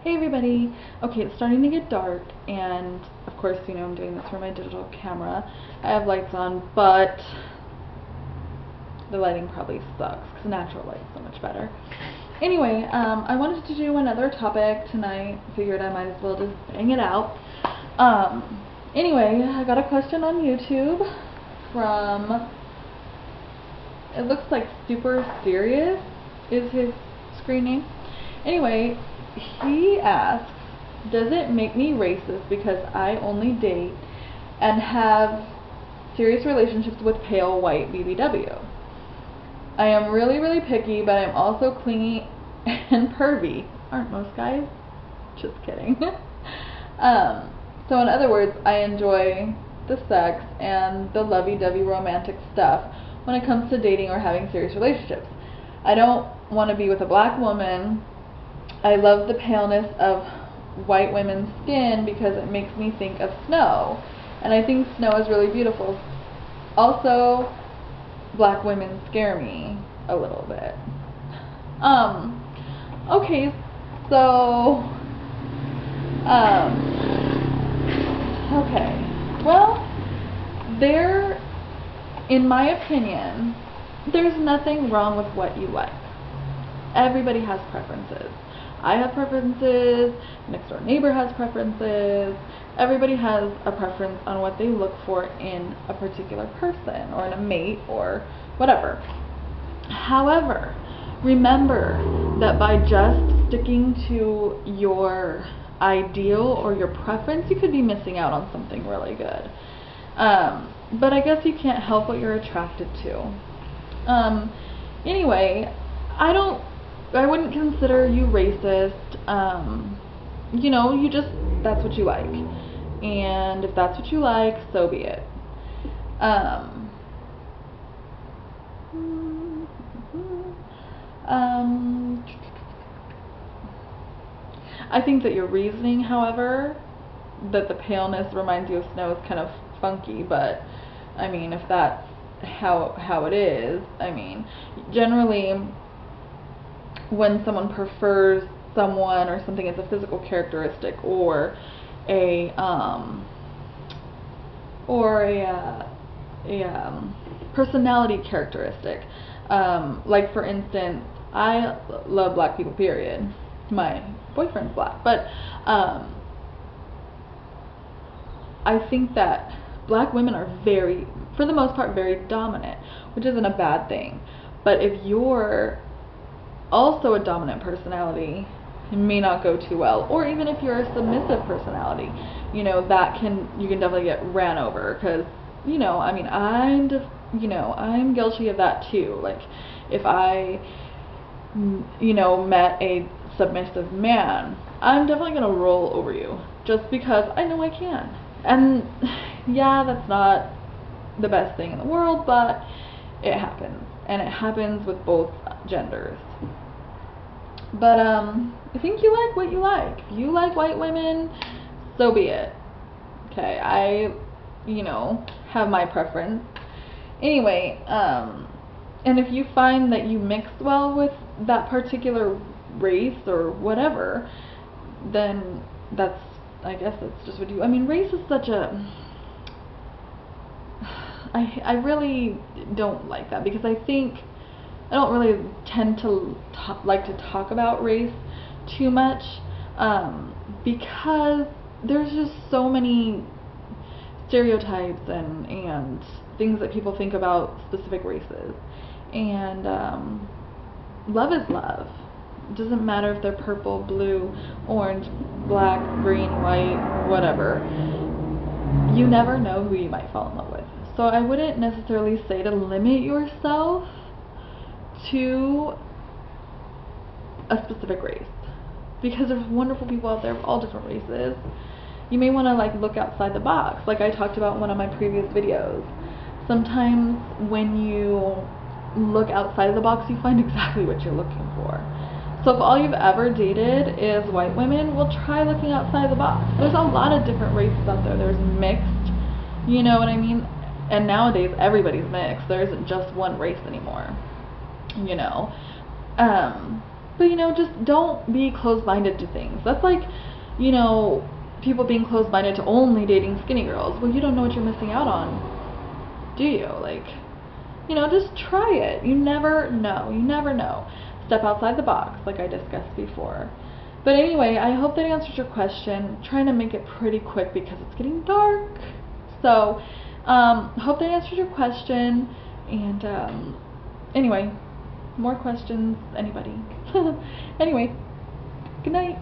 Hey everybody! Okay, it's starting to get dark, and of course, I'm doing this for my digital camera. I have lights on, but the lighting probably sucks because natural light is so much better. Anyway, I wanted to do another topic tonight. Figured I might as well just bang it out. Anyway, I got a question on YouTube from, it looks like Super Serious is his screen name. Anyway, he asks, does it make me racist because I only date and have serious relationships with pale white BBW? I am really, really picky, but I'm also clingy and pervy. Aren't most guys? Just kidding. So in other words, I enjoy the sex and the lovey-dovey romantic stuff when it comes to dating or having serious relationships. I don't want to be with a black woman. I love the paleness of white women's skin because it makes me think of snow, and I think snow is really beautiful. Also, black women scare me a little bit. Okay, so, okay, well, in my opinion, there's nothing wrong with what you like. Everybody has preferences. I have preferences, next door neighbor has preferences, everybody has a preference on what they look for in a particular person or in a mate or whatever. However, remember that by just sticking to your ideal or your preference, you could be missing out on something really good. But I guess you can't help what you're attracted to. Anyway, I wouldn't consider you racist. That's what you like. And if that's what you like, so be it. I think that your reasoning, however, that the paleness reminds you of snow is kind of funky, but I mean, if that's how it is, I mean, generally, when someone prefers someone or something as a physical characteristic or a personality characteristic, like for instance, I love black people, period. My boyfriend's black, but I think that black women are for the most part, very dominant, which isn't a bad thing. But if you're also a dominant personality, it may not go too well. Or even if you're a submissive personality, you can definitely get ran over. Because, I'm guilty of that too. Like, if I, met a submissive man, I'm definitely going to roll over you. Just because I know I can. And, yeah, that's not the best thing in the world, but it happens. And it happens with both genders. But I think you like what you like. If you like white women, so be it. Okay, I have my preference. Anyway, and if you find that you mix well with that particular race or whatever, then I guess that's just what you. I mean, race is such a. I really don't like that because I think I don't really tend to like to talk about race too much because there's just so many stereotypes and things that people think about specific races. And love is love. It doesn't matter if they're purple, blue, orange, black, green, white, whatever. You never know who you might fall in love with. So I wouldn't necessarily say to limit yourself to a specific race, because there's wonderful people out there of all different races. You may want to look outside the box, like I talked about in one of my previous videos. Sometimes when you look outside of the box, you find exactly what you're looking for. So if all you've ever dated is white women, well, try looking outside the box. There's a lot of different races out there. There's mixed, you know what I mean? And nowadays everybody's mixed. There isn't just one race anymore. But you know, just don't be closed-minded to things. That's like, you know, people being closed-minded to only dating skinny girls. Well, you don't know what you're missing out on, do you? Like, you know, just try it. You never know. You never know. Step outside the box, like I discussed before. But anyway, I hope that answers your question. I'm trying to make it pretty quick because it's getting dark. So, hope that answers your question. And anyway, more questions, anybody? Anyway, good night.